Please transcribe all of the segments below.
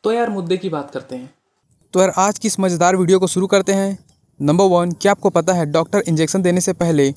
तो यार मुद्दे की बात करते हैं। तो यार आज की इस मज़ेदार वीडियो को शुरू करते हैं। नंबर 1, क्या आपको पता है डॉक्टर इंजेक्शन देने से पहले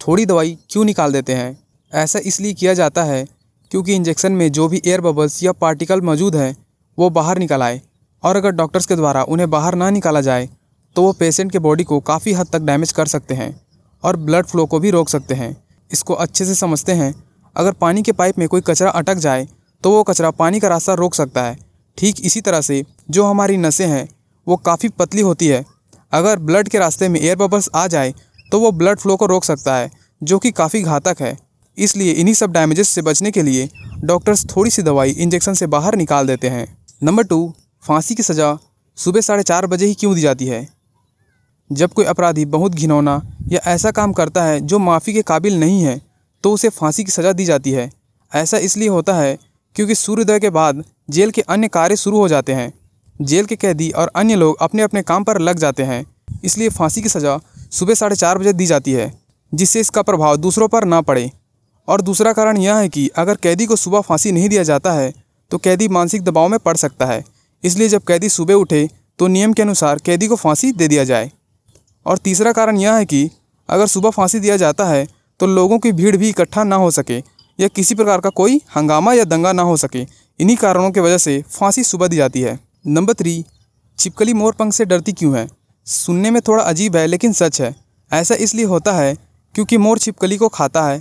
थोड़ी दवाई क्यों निकाल देते हैं? ऐसा इसलिए किया जाता है क्योंकि इंजेक्शन में जो भी एयर बबल्स या पार्टिकल मौजूद हैं वो बाहर निकल आए, और अगर डॉक्टर्स के द्वारा उन्हें बाहर ना निकाला जाए तो वो पेशेंट के बॉडी को काफ़ी हद तक डैमेज कर सकते हैं और ब्लड फ्लो को भी रोक सकते हैं। इसको अच्छे से समझते हैं। अगर पानी के पाइप में कोई कचरा अटक जाए तो वो कचरा पानी का रास्ता रोक सकता है। ठीक इसी तरह से जो हमारी नसें हैं वो काफ़ी पतली होती है। अगर ब्लड के रास्ते में एयर बबल्स आ जाए तो वो ब्लड फ्लो को रोक सकता है, जो कि काफ़ी घातक है। इसलिए इन्हीं सब डैमेजेस से बचने के लिए डॉक्टर्स थोड़ी सी दवाई इंजेक्शन से बाहर निकाल देते हैं। नंबर 2, फांसी की सज़ा सुबह 4:30 बजे ही क्यों दी जाती है? जब कोई अपराधी बहुत घिनौना या ऐसा काम करता है जो माफ़ी के काबिल नहीं है तो उसे फांसी की सज़ा दी जाती है। ऐसा इसलिए होता है क्योंकि सूर्योदय के बाद जेल के अन्य कार्य शुरू हो जाते हैं। जेल के कैदी और अन्य लोग अपने अपने काम पर लग जाते हैं, इसलिए फांसी की सज़ा सुबह 4:30 बजे दी जाती है, जिससे इसका प्रभाव दूसरों पर ना पड़े। और दूसरा कारण यह है कि अगर कैदी को सुबह फांसी नहीं दिया जाता है तो कैदी मानसिक दबाव में पड़ सकता है, इसलिए जब कैदी सुबह उठे तो नियम के अनुसार कैदी को फांसी दे दिया जाए। और तीसरा कारण यह है कि अगर सुबह फांसी दिया जाता है तो लोगों की भीड़ भी इकट्ठा ना हो सके या किसी प्रकार का कोई हंगामा या दंगा ना हो सके। इन्हीं कारणों की वजह से फांसी सुबह दी जाती है। नंबर 3, छिपकली मोर पंख से डरती क्यों है? सुनने में थोड़ा अजीब है लेकिन सच है। ऐसा इसलिए होता है क्योंकि मोर छिपकली को खाता है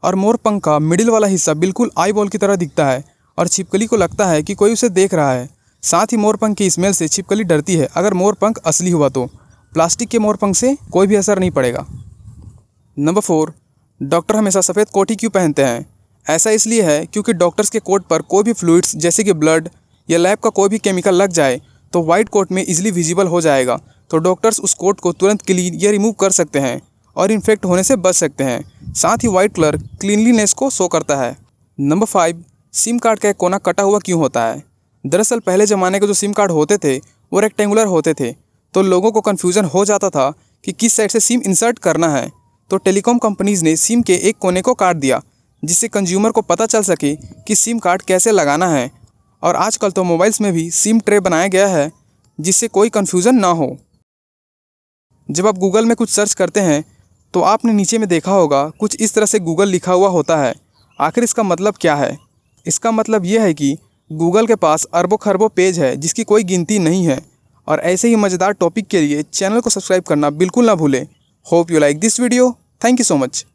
और मोर पंख का मिडिल वाला हिस्सा बिल्कुल आई बॉल की तरह दिखता है और छिपकली को लगता है कि कोई उसे देख रहा है। साथ ही मोर पंख की स्मेल से छिपकली डरती है। अगर मोर पंख असली हुआ तो प्लास्टिक के मोर पंख से कोई भी असर नहीं पड़ेगा। नंबर 4, डॉक्टर हमेशा सफ़ेद कोट ही क्यों पहनते हैं? ऐसा इसलिए है क्योंकि डॉक्टर्स के कोट पर कोई भी फ्लूइड्स जैसे कि ब्लड या लैब का कोई भी केमिकल लग जाए तो वाइट कोट में इजीली विजिबल हो जाएगा, तो डॉक्टर्स उस कोट को तुरंत क्लीन या रिमूव कर सकते हैं और इन्फेक्ट होने से बच सकते हैं। साथ ही वाइट कलर क्लीनलीनेस को शो करता है। नंबर 5, सिम कार्ड का एक कोना कटा हुआ क्यों होता है? दरअसल पहले ज़माने के जो सिम कार्ड होते थे वो रेक्टेंगुलर होते थे, तो लोगों को कन्फ्यूज़न हो जाता था कि किस साइड से सिम इंसर्ट करना है। तो टेलीकॉम कंपनीज़ ने सिम के एक कोने को काट दिया, जिससे कंज्यूमर को पता चल सके कि सिम कार्ड कैसे लगाना है। और आजकल तो मोबाइल्स में भी सिम ट्रे बनाया गया है, जिससे कोई कन्फ्यूज़न ना हो। जब आप गूगल में कुछ सर्च करते हैं तो आपने नीचे में देखा होगा कुछ इस तरह से गूगल लिखा हुआ होता है। आखिर इसका मतलब क्या है? इसका मतलब यह है कि गूगल के पास अरबों खरबों पेज है जिसकी कोई गिनती नहीं है। और ऐसे ही मज़ेदार टॉपिक के लिए चैनल को सब्सक्राइब करना बिल्कुल ना भूलें। Hope you like this video. Thank you so much.